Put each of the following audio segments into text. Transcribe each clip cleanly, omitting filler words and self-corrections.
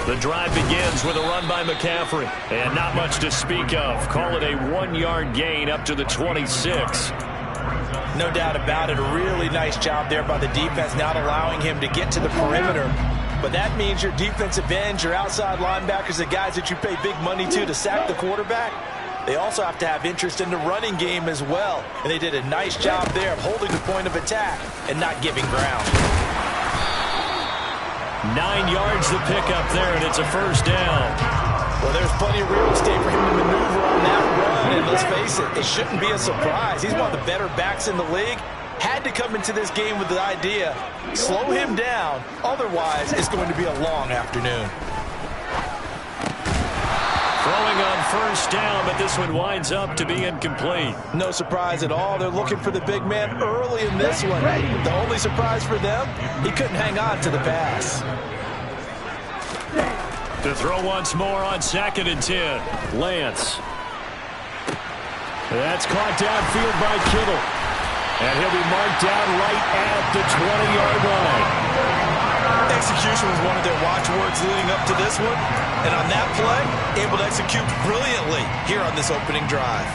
The drive begins with a run by McCaffrey. And not much to speak of. Call it a 1-yard gain up to the 26. No doubt about it. A really nice job there by the defense, not allowing him to get to the perimeter. But that means your defensive ends, your outside linebackers, the guys that you pay big money to sack the quarterback, they also have to have interest in the running game as well. And they did a nice job there of holding the point of attack and not giving ground. 9 yards the pickup there, and it's a first down. Well, there's plenty of real estate for him to maneuver on that run. And let's face it, it shouldn't be a surprise. He's one of the better backs in the league. Had to come into this game with the idea, slow him down. Otherwise, it's going to be a long afternoon. Throwing on first down, but this one winds up to be incomplete. No surprise at all. They're looking for the big man early in this one. The only surprise for them, he couldn't hang on to the pass. To throw once more on 2nd and 10. Lance. That's caught downfield by Kittle. And he'll be marked down right at the 20-yard line. Execution was one of their watchwords leading up to this one. And on that play, able to execute brilliantly here on this opening drive.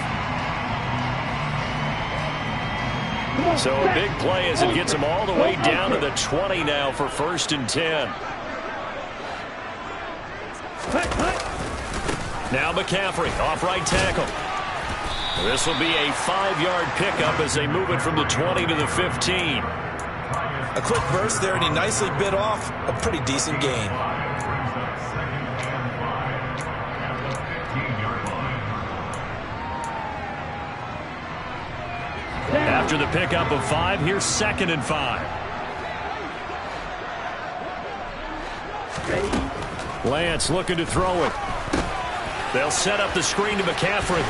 So a big play as it gets him all the way down to the 20 now for 1st and 10. Now McCaffrey off right tackle. This will be a 5-yard pickup as they move it from the 20 to the 15. A quick burst there, and he nicely bit off a pretty decent gain. After the pickup of 5, here's 2nd and 5. Lance looking to throw it. They'll set up the screen to McCaffrey.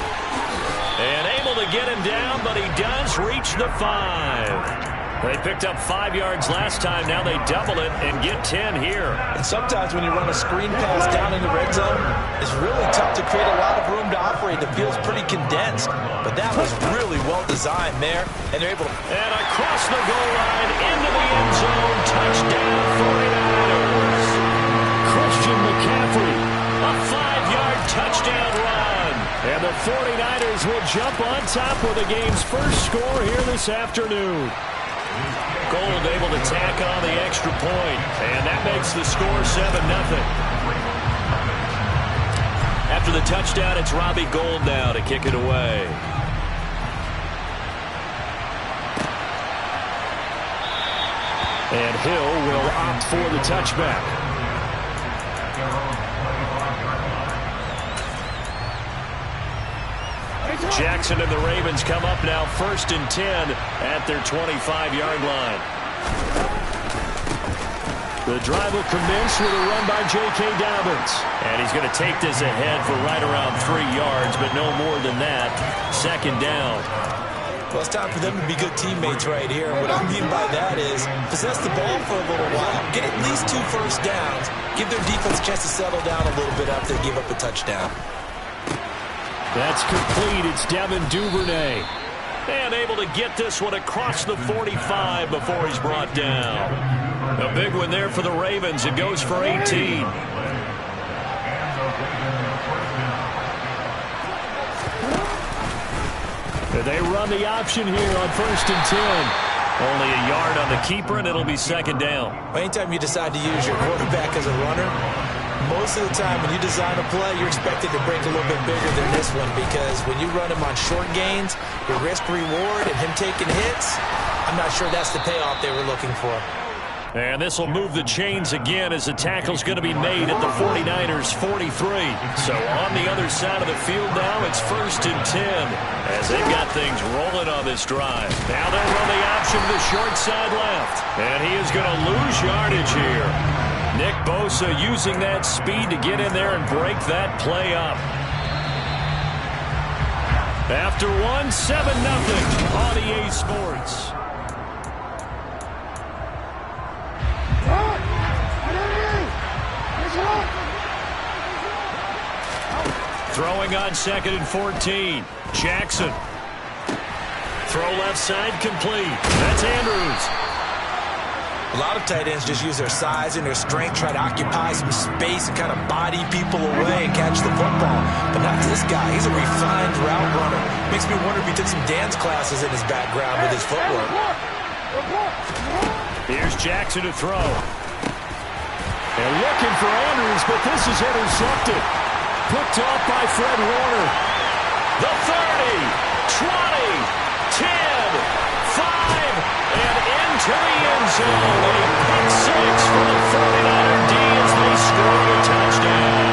And able to get him down, but he does reach the 5. They picked up 5 yards last time. Now they double it and get 10 here. And sometimes when you run a screen pass down in the red zone, it's really tough to create a lot of room to operate. The field's pretty condensed. But that was really well designed there. And they're able to... And across the goal line, into the end zone. Touchdown, 49ers. Christian McCaffrey, a 5-yard touchdown run. And the 49ers will jump on top with the game's first score here this afternoon. Gold able to tack on the extra point, and that makes the score 7-0. After the touchdown, it's Robbie Gould now to kick it away. And Hill will opt for the touchback. Jackson and the Ravens come up now 1st and 10 at their 25-yard line. The drive will commence with a run by J.K. Dobbins. And he's going to take this ahead for right around 3 yards, but no more than that. 2nd down. Well, it's time for them to be good teammates right here. And what I mean by that is possess the ball for a little while, get at least 2 first downs, give their defense a chance to settle down a little bit after they give up a touchdown. That's complete. It's Devin Duvernay. And able to get this one across the 45 before he's brought down. A big one there for the Ravens. It goes for 18. They run the option here on 1st and 10. Only a yard on the keeper, and it'll be 2nd down. Anytime you decide to use your quarterback as a runner, most of the time when you design a play, you're expected to break a little bit bigger than this one, because when you run him on short gains, your risk-reward and him taking hits, I'm not sure that's the payoff they were looking for. And this will move the chains again as the tackle's going to be made at the 49ers 43. So on the other side of the field now, it's 1st and 10 as they've got things rolling on this drive. Now they'll run the option to the short side left. And he is going to lose yardage here. Nick Bosa using that speed to get in there and break that play up. After 7-0 on EA Sports. Throwing on 2nd and 14. Jackson. Throw left side complete. That's Andrews. A lot of tight ends just use their size and their strength, try to occupy some space and kind of body people away and catch the football. But not this guy. He's a refined route runner. Makes me wonder if he took some dance classes in his background with his footwork. Here's Jackson to throw. And looking for Andrews, but this is intercepted. Picked off by Fred Warner. The 30, 20, 10, 5, and into the end zone. A pick six for the 49er D as they score a touchdown.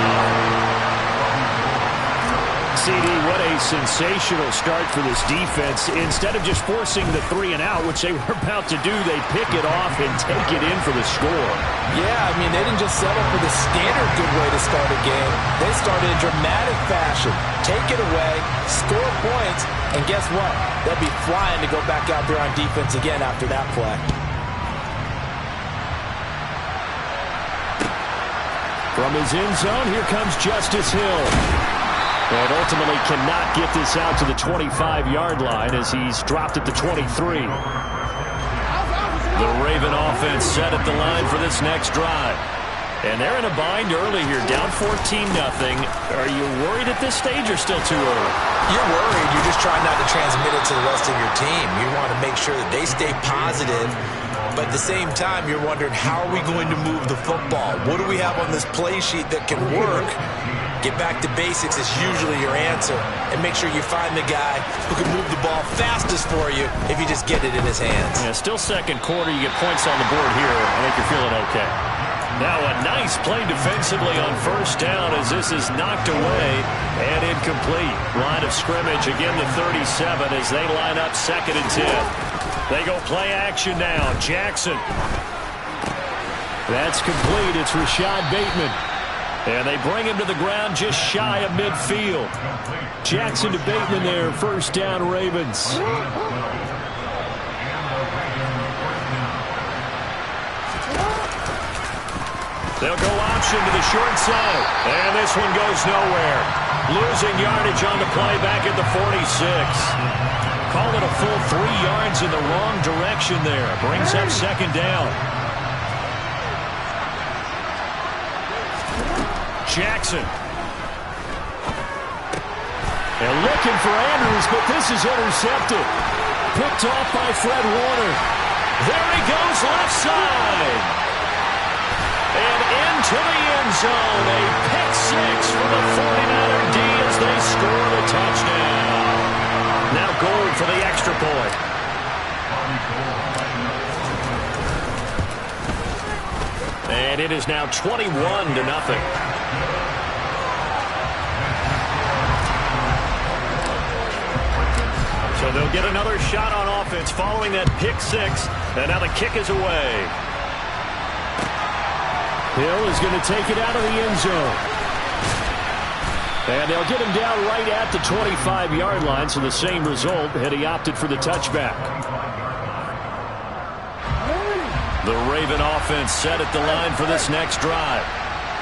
CD, what a sensational start for this defense. Instead of just forcing the 3 and out, which they were about to do, they pick it off and take it in for the score. Yeah, I mean, they didn't just settle for the standard good way to start a game. They started in dramatic fashion. Take it away, score points, and guess what? They'll be flying to go back out there on defense again after that play. From his end zone, here comes Justice Hill. And ultimately cannot get this out to the 25-yard line as he's dropped at the 23. The Raven offense set at the line for this next drive. And they're in a bind early here, down 14-0. Are you worried at this stage or still too early? You're worried. You're just trying not to transmit it to the rest of your team. You want to make sure that they stay positive. But at the same time, you're wondering, how are we going to move the football? What do we have on this play sheet that can work? Get back to basics is usually your answer. And make sure you find the guy who can move the ball fastest for you if you just get it in his hands. Yeah, still second quarter. You get points on the board here. I think you're feeling okay. Now a nice play defensively on first down as this is knocked away and incomplete. Line of scrimmage, again the 37 as they line up 2nd and 10. They go play action now. Jackson. That's complete. It's Rashad Bateman. And they bring him to the ground just shy of midfield. Jackson to Bateman there. First down, Ravens. They'll go option to the short side. And this one goes nowhere. Losing yardage on the play back at the 46. Call it a full 3 yards in the wrong direction there. Brings up 2nd down. Jackson. And looking for Andrews, but this is intercepted. Picked off by Fred Warner. There he goes, left side. And into the end zone. A pick six for the 49er D as they score the touchdown. Now goal for the extra point. And it is now 21-0. So they'll get another shot on offense following that pick six. And now the kick is away. Hill is going to take it out of the end zone. And they'll get him down right at the 25-yard line, so the same result had he opted for the touchback. The Raven offense set at the line for this next drive.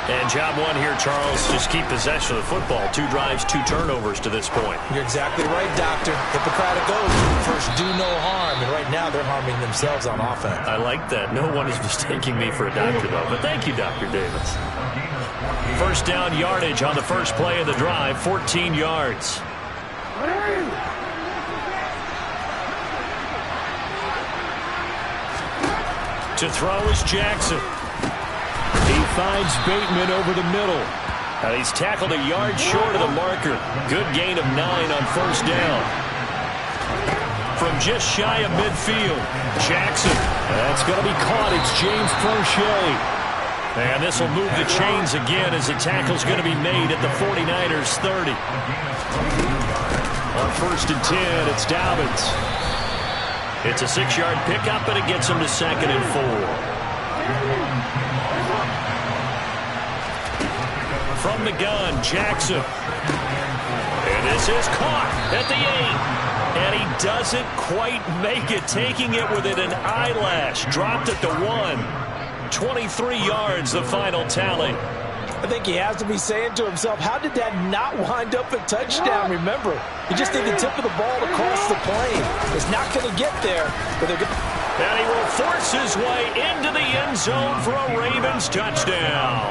And job one here, Charles, just keep possession of the football. 2 drives, 2 turnovers to this point. You're exactly right, Doctor. Hippocratic oath. First, do no harm. And right now, they're harming themselves on offense. I like that. No one is mistaking me for a doctor, though. But thank you, Dr. Davis. First down yardage on the first play of the drive, 14 yards. To throw is Jackson. He finds Bateman over the middle. And he's tackled a yard short of the marker. Good gain of 9 on first down. From just shy of midfield, Jackson. That's going to be caught. It's James Prochet. And this will move the chains again as the tackle's going to be made at the 49ers 30. On first and 10, it's Dobbins. It's a 6-yard pickup, and it gets him to 2nd and 4. From the gun, Jackson. And this is caught at the 8. And he doesn't quite make it, taking it within an eyelash. Dropped at the 1. 23 yards, the final tally. I think he has to be saying to himself, how did that not wind up a touchdown? Remember, you just need the tip of the ball to cross the plane. It's not going to get there, but they're going to... And he will force his way into the end zone for a Ravens touchdown.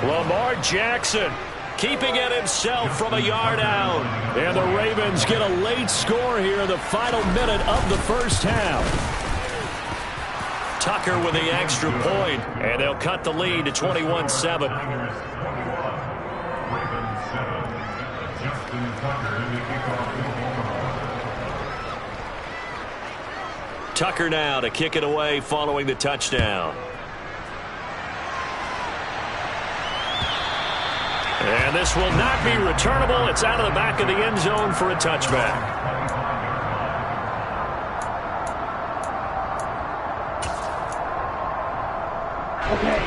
Lamar Jackson keeping it himself from a yard out. And the Ravens get a late score here in the final minute of the first half. Tucker with the extra point, and they'll cut the lead to 21-7. Tucker now to kick it away following the touchdown. And this will not be returnable. It's out of the back of the end zone for a touchback.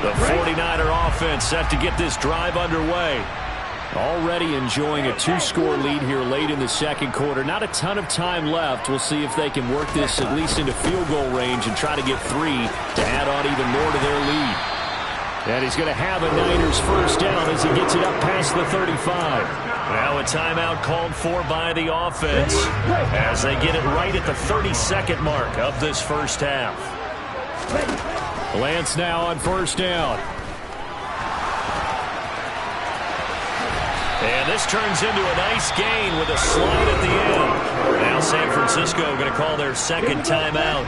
The 49er offense set to get this drive underway. Already enjoying a 2-score lead here late in the second quarter. Not a ton of time left. We'll see if they can work this at least into field goal range and try to get 3 to add on even more to their lead. And he's going to have a Niners first down as he gets it up past the 35. Now a timeout called for by the offense as they get it right at the 32nd mark of this first half. Lance now on first down. And this turns into a nice gain with a slide at the end. Now San Francisco going to call their second timeout.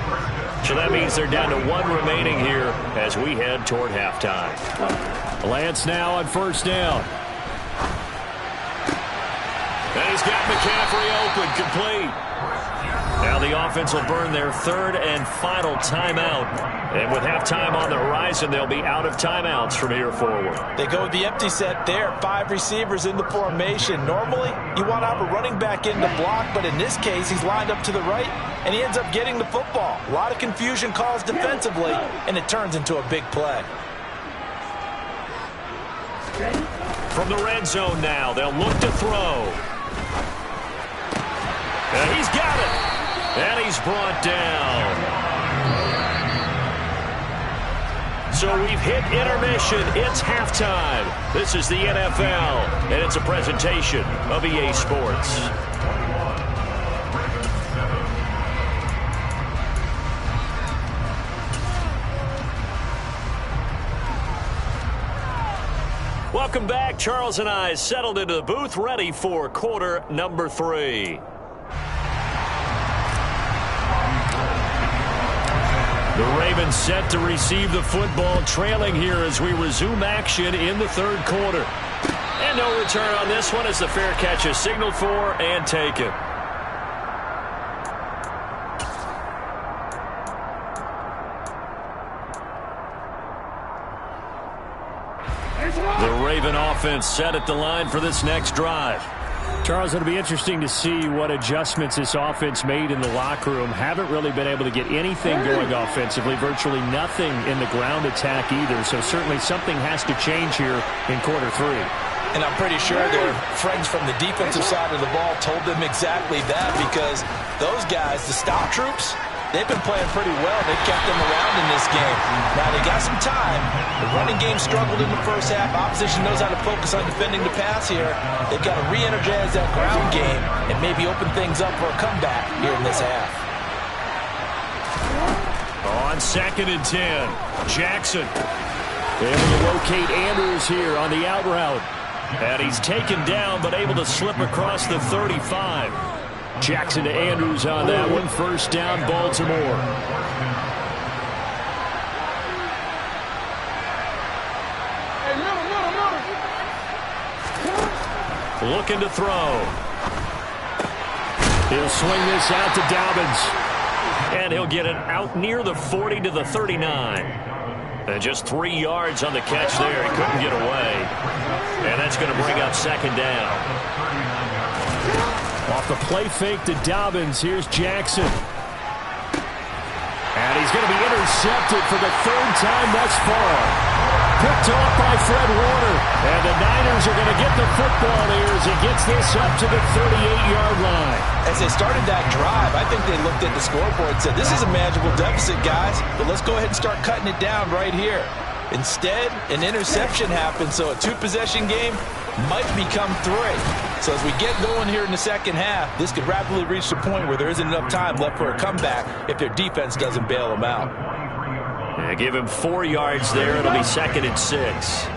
So that means they're down to 1 remaining here as we head toward halftime. Lance now on first down. And he's got McCaffrey open, complete. Now the offense will burn their third and final timeout. And with halftime on the horizon, they'll be out of timeouts from here forward. They go with the empty set there. 5 receivers in the formation. Normally, you want to have a running back in to block, but in this case, he's lined up to the right, and he ends up getting the football. A lot of confusion caused defensively, and it turns into a big play. From the red zone now, they'll look to throw. And he's got it. And he's brought down. So we've hit intermission. It's halftime. This is the NFL, and it's a presentation of EA Sports. Welcome back. Charles and I settled into the booth, ready for quarter number 3. The Ravens set to receive the football, trailing here as we resume action in the third quarter. And no return on this one as the fair catch is signaled for and taken. The Raven offense set at the line for this next drive. Charles, it'll be interesting to see what adjustments this offense made in the locker room. Haven't really been able to get anything going offensively, virtually nothing in the ground attack either. So certainly something has to change here in quarter 3. And I'm pretty sure their friends from the defensive side of the ball told them exactly that, because those guys, the stop troops, they've been playing pretty well. They've kept them around in this game. Now, they got some time. The running game struggled in the first half. Opposition knows how to focus on defending the pass here. They've got to re-energize that ground game and maybe open things up for a comeback here in this half. On 2nd and 10, Jackson. Able to locate Andrews here on the out route. And he's taken down, but able to slip across the 35. Jackson to Andrews on that one. First down, Baltimore. Looking to throw. He'll swing this out to Dobbins. And he'll get it out near the 40 to the 39. And just 3 yards on the catch there. He couldn't get away. And that's going to bring up second down. Off the play fake to Dobbins, here's Jackson. And he's going to be intercepted for the 3rd time thus far. Picked off by Fred Warner. And the Niners are going to get the football here as he gets this up to the 38-yard line. As they started that drive, I think they looked at the scoreboard and said, this is a manageable deficit, guys, but let's go ahead and start cutting it down right here. Instead, an interception happened, so a two-possession game might become 3. So as we get going here in the second half, this could rapidly reach the point where there isn't enough time left for a comeback if their defense doesn't bail them out. Yeah, give him 4 yards there. It'll be 2nd and 6.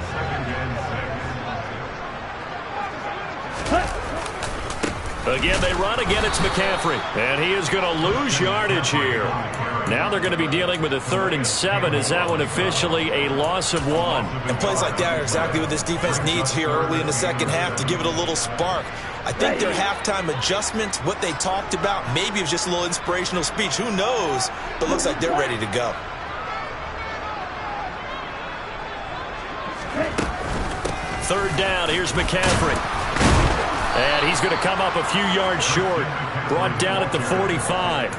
Again, they run. Again, it's McCaffrey. And he is going to lose yardage here. Now they're going to be dealing with a 3rd and 7. Is that one officially a loss of 1? And plays like that are exactly what this defense needs here early in the second half to give it a little spark. I think their halftime adjustment, what they talked about, maybe it was just a little inspirational speech. Who knows? But looks like they're ready to go. Third down. Here's McCaffrey. And he's going to come up a few yards short. Brought down at the 45.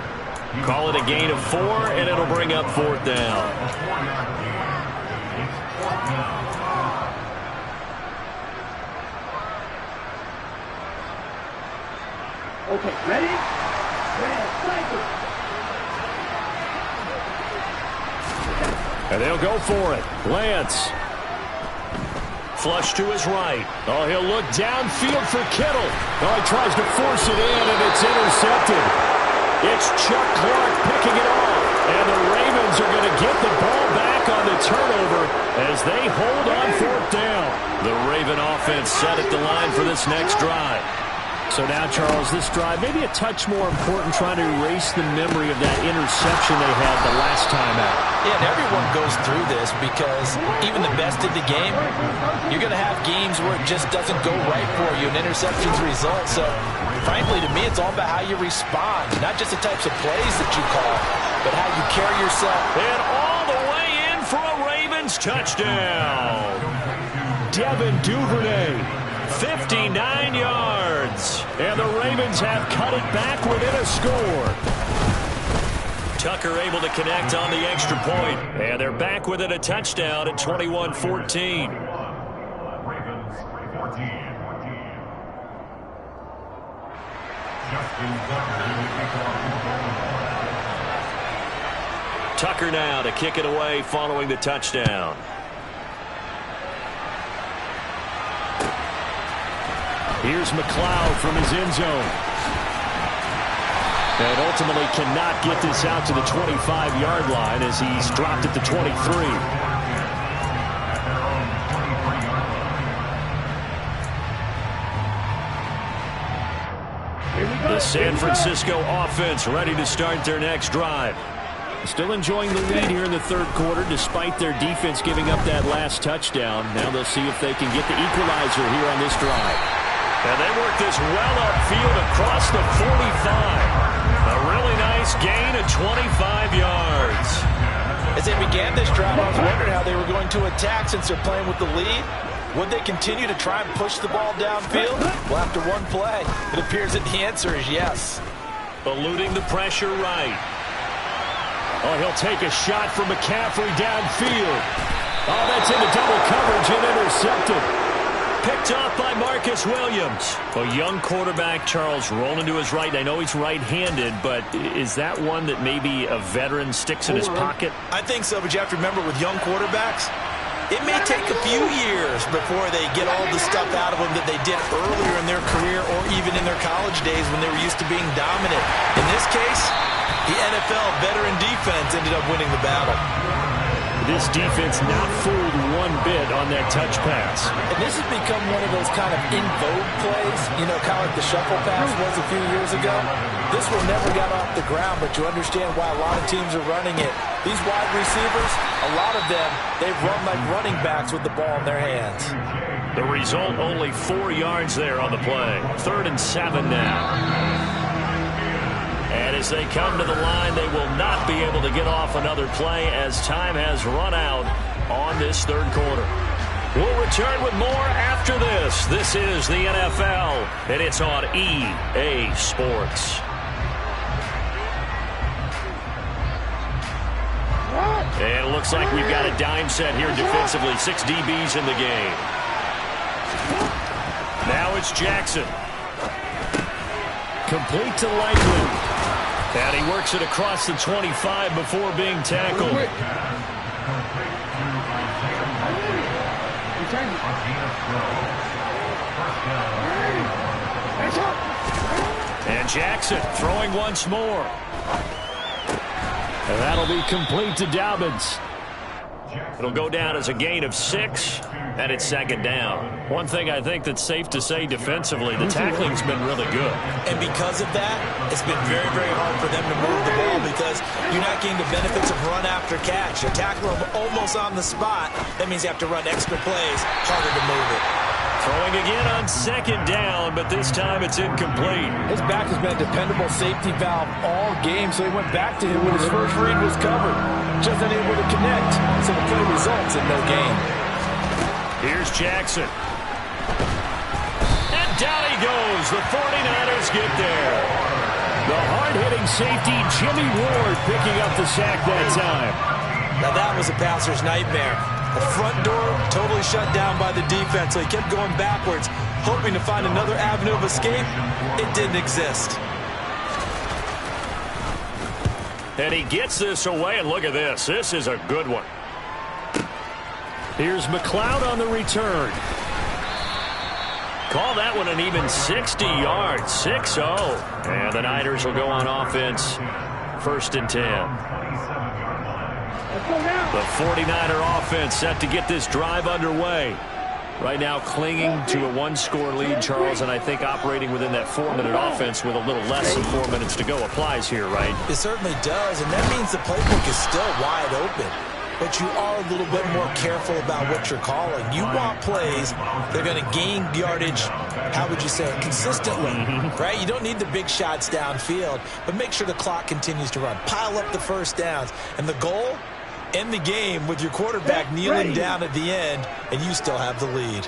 Call it a gain of 4, and it'll bring up 4th down. Okay, ready? And they'll go for it. Lance. Flush to his right. Oh, he'll look downfield for Kittle. Oh, he tries to force it in, and it's intercepted. It's Chuck Clark picking it off. And the Ravens are going to get the ball back on the turnover as they hold on 4th down. The Raven offense set at the line for this next drive. So now, Charles, this drive maybe a touch more important, trying to erase the memory of that interception they had the last time out. Yeah, and everyone goes through this because even the best of the game, you're going to have games where it just doesn't go right for you, and interceptions result. So, frankly, to me, it's all about how you respond, not just the types of plays that you call, but how you carry yourself. And all the way in for a Ravens touchdown. Devin Duvernay. 59 yards. And the Ravens have cut it back within a score. Tucker able to connect on the extra point. And they're back within a touchdown at 21-14. Tucker now to kick it away following the touchdown. Here's McLeod from his end zone. And ultimately cannot get this out to the 25-yard line as he's dropped at the 23. The San Francisco offense ready to start their next drive. Still enjoying the lead here in the third quarter despite their defense giving up that last touchdown. Now they'll see if they can get the equalizer here on this drive. And they work this well upfield across the 45. A really nice gain of 25 yards. As they began this drive, I was wondering how they were going to attack since they're playing with the lead. Would they continue to try and push the ball downfield? Well, after one play, it appears that the answer is yes. Eluding the pressure right. Oh, he'll take a shot from McCaffrey downfield. Oh, that's into double coverage and intercepted. Picked off by Marcus Williams. A young quarterback, Charles, rolling to his right. I know he's right-handed, but is that one that maybe a veteran sticks in his pocket? I think so, but you have to remember with young quarterbacks, it may take a few years before they get all the stuff out of them that they did earlier in their career or even in their college days when they were used to being dominant. In this case, the NFL veteran defense ended up winning the battle. This defense not fooled one bit on that touch pass. And this has become one of those kind of in vogue plays, you know, kind of like the shuffle pass was a few years ago. This one never got off the ground, but you understand why a lot of teams are running it. These wide receivers, a lot of them, they've run like running backs with the ball in their hands. The result, only 4 yards there on the play. 3rd and 7 now. And as they come to the line, they will not be able to get off another play as time has run out on this third quarter. We'll return with more after this. This is the NFL, and it's on EA Sports. And it looks like we've got a dime set here defensively. 6 DBs in the game. Now it's Jackson. Complete to Likely. And he works it across the 25 before being tackled. And Jackson throwing once more. And that'll be complete to Dobbins. It'll go down as a gain of 6, and it's second down. One thing I think that's safe to say defensively, the tackling's been really good. And because of that, it's been very, very hard for them to move the ball because you're not getting the benefits of run after catch. You tackle them almost on the spot. That means you have to run extra plays, harder to move it. Throwing again on second down, but this time it's incomplete. His back has been a dependable safety valve all game, so he went back to him when his first read was covered. Just unable to connect, so the play results in no gain. Here's Jackson. And down he goes. The 49ers get there. The hard-hitting safety, Jimmy Ward, picking up the sack that time. Now that was a passer's nightmare. The front door totally shut down by the defense, so he kept going backwards, hoping to find another avenue of escape. It didn't exist. And he gets this away, and look at this. This is a good one. Here's McLeod on the return. Call that one an even 60 yards, 6-0. And the Niners will go on offense, 1st and 10. The 49er offense set to get this drive underway. Right now clinging to a one-score lead, Charles, and I think operating within that 4-minute offense with a little less than 4 minutes to go applies here, right? It certainly does, and that means the playbook is still wide open. But you are a little bit more careful about what you're calling. You want plays that are going to gain yardage, how would you say it, consistently, right? You don't need the big shots downfield, but make sure the clock continues to run. Pile up the first downs. And the goal? End the game with your quarterback kneeling down at the end, and you still have the lead.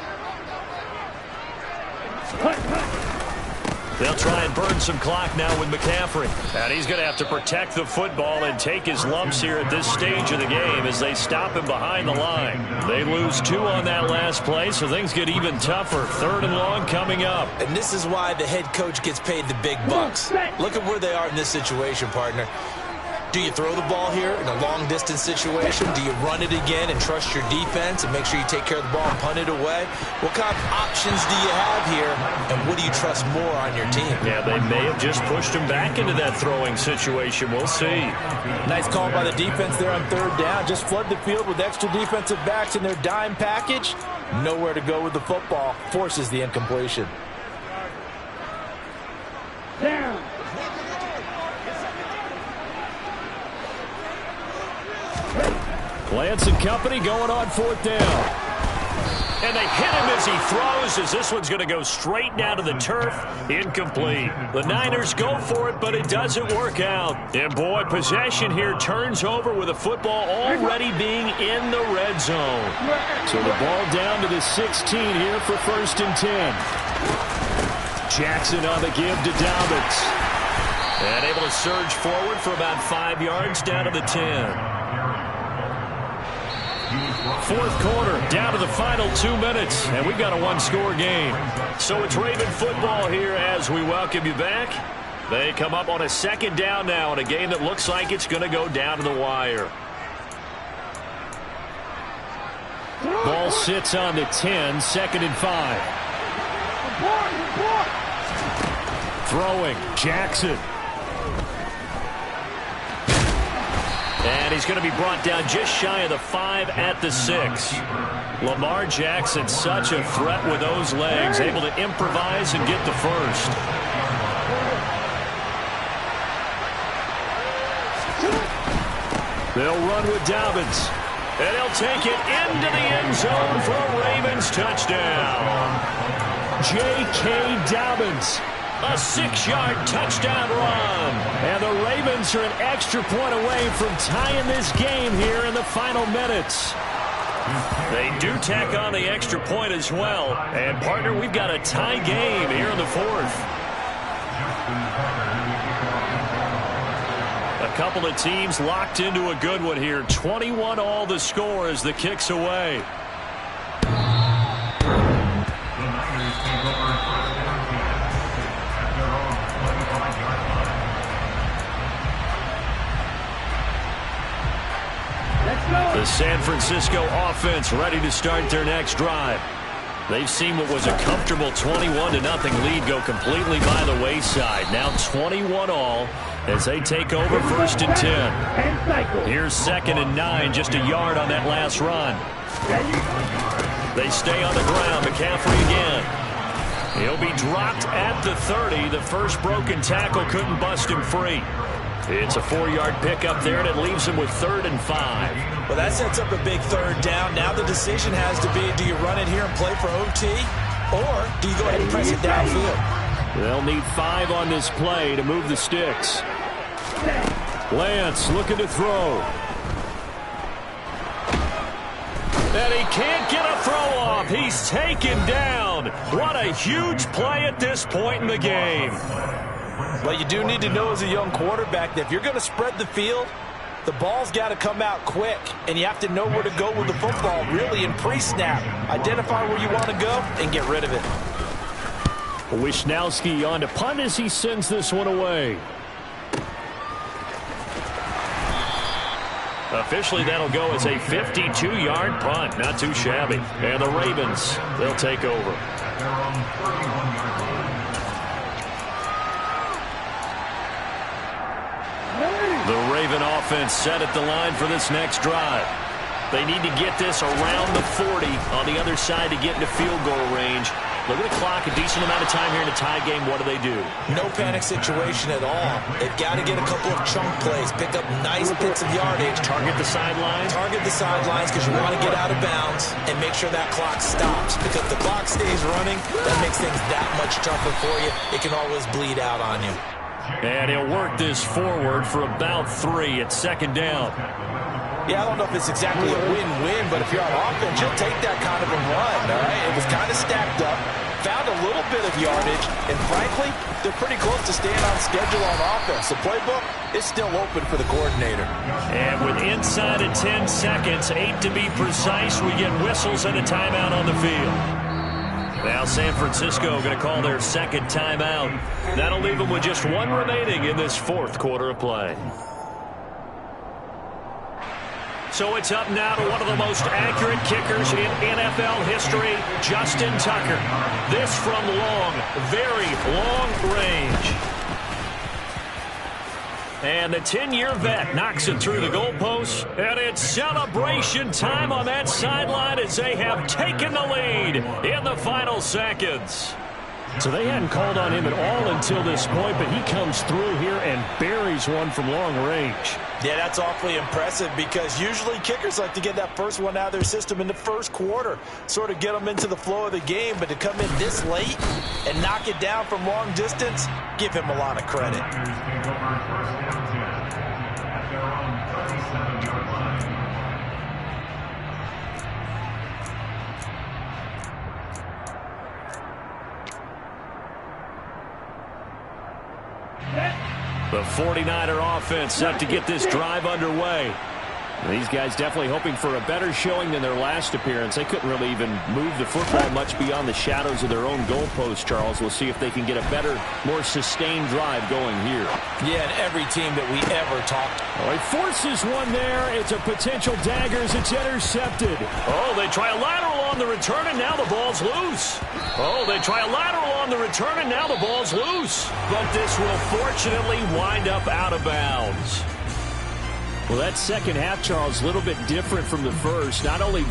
They'll try and burn some clock now with McCaffrey. And he's going to have to protect the football and take his lumps here at this stage of the game as they stop him behind the line. They lose 2 on that last play, so things get even tougher. 3rd and long coming up. And this is why the head coach gets paid the big bucks. Look at where they are in this situation, partner. Do you throw the ball here in a long-distance situation? Do you run it again and trust your defense and make sure you take care of the ball and punt it away? What kind of options do you have here, and what do you trust more on your team? Yeah, they may have just pushed him back into that throwing situation. We'll see. Nice call by the defense there on 3rd down. Just flood the field with extra defensive backs in their dime package. Nowhere to go with the football. Forces the incompletion. Down. Lance and company going on 4th down. And they hit him as he throws, as this one's going to go straight down to the turf. Incomplete. The Niners go for it, but it doesn't work out. And boy, possession here turns over with the football already being in the red zone. So the ball down to the 16 here for 1st and 10. Jackson on the give to Dobbins. And able to surge forward for about 5 yards down to the 10. 4th quarter, down to the final 2 minutes, and we've got a one-score game. So it's Raven football here as we welcome you back. They come up on a 2nd down now in a game that looks like it's going to go down to the wire. Ball sits on the 10, 2nd and 5. Throwing, Jackson. And he's going to be brought down just shy of the 5 at the 6. Lamar Jackson, such a threat with those legs, able to improvise and get the first. They'll run with Dobbins. And he'll take it into the end zone for a Ravens touchdown. J.K. Dobbins. A 6-yard touchdown run. And the Ravens are an extra point away from tying this game here in the final minutes. They do tack on the extra point as well. And, partner, we've got a tie game here in the 4th. A couple of teams locked into a good one here. 21-all the score as the kick's away. The San Francisco offense ready to start their next drive. They've seen what was a comfortable 21-0 lead go completely by the wayside. Now 21-all as they take over 1st and 10. Here's 2nd and 9, just a yard on that last run. They stay on the ground. McCaffrey again. He'll be dropped at the 30. The first broken tackle couldn't bust him free. It's a 4-yard pickup there, and it leaves him with 3rd and 5. Well, that sets up a big 3rd down. Now the decision has to be, do you run it here and play for OT, or do you go ahead and press it downfield? They'll need 5 on this play to move the sticks. Lance looking to throw. And he can't get a throw off. He's taken down. What a huge play at this point in the game. But you do need to know as a young quarterback that if you're going to spread the field, the ball's got to come out quick, and you have to know where to go with the football, really, in pre-snap. Identify where you want to go and get rid of it. Wisnowski on to punt as he sends this one away. Officially, that'll go as a 52-yard punt. Not too shabby. And the Ravens, they'll take over. The Raven offense set at the line for this next drive. They need to get this around the 40 on the other side to get into field goal range. Look at the clock, a decent amount of time here in a tie game. What do? No panic situation at all. They've got to get a couple of chunk plays, pick up nice bits of yardage. Target the sidelines? Target the sidelines because you want to get out of bounds and make sure that clock stops. Because if the clock stays running, that makes things that much tougher for you. It can always bleed out on you. And he'll work this forward for about 3 at 2nd down. Yeah, I don't know if it's exactly a win-win, but if you're on offense, you'll take that kind of a run, all right? It was kind of stacked up, found a little bit of yardage, and frankly, they're pretty close to staying on schedule on offense. The playbook is still open for the coordinator. And with inside of 10 seconds, 8 to be precise, we get whistles and a timeout on the field. Now San Francisco going to call their 2nd timeout. That'll leave them with just 1 remaining in this 4th quarter of play. So it's up now to one of the most accurate kickers in NFL history, Justin Tucker. This from long, very long range. And the 10-year vet knocks it through the goalposts. And it's celebration time on that sideline as they have taken the lead in the final seconds. So they hadn't called on him at all until this point, but he comes through here and buries one from long range. Yeah, that's awfully impressive because usually kickers like to get that first one out of their system in the first quarter, sort of get them into the flow of the game, but to come in this late and knock it down from long distance, give him a lot of credit. The 49er offense set to get this drive underway. These guys definitely hoping for a better showing than their last appearance. They couldn't really even move the football much beyond the shadows of their own goalpost, Charles. We'll see if they can get a better, more sustained drive going here. Yeah, and every team that we ever talked. Oh, he forces one there. It's a potential dagger as it's intercepted. Oh, they try a lateral on the return, and now the ball's loose. Oh, they try a lateral on the return, and now the ball's loose. But this will fortunately wind up out of bounds. Well, that second half, Charles, a little bit different from the first. Not only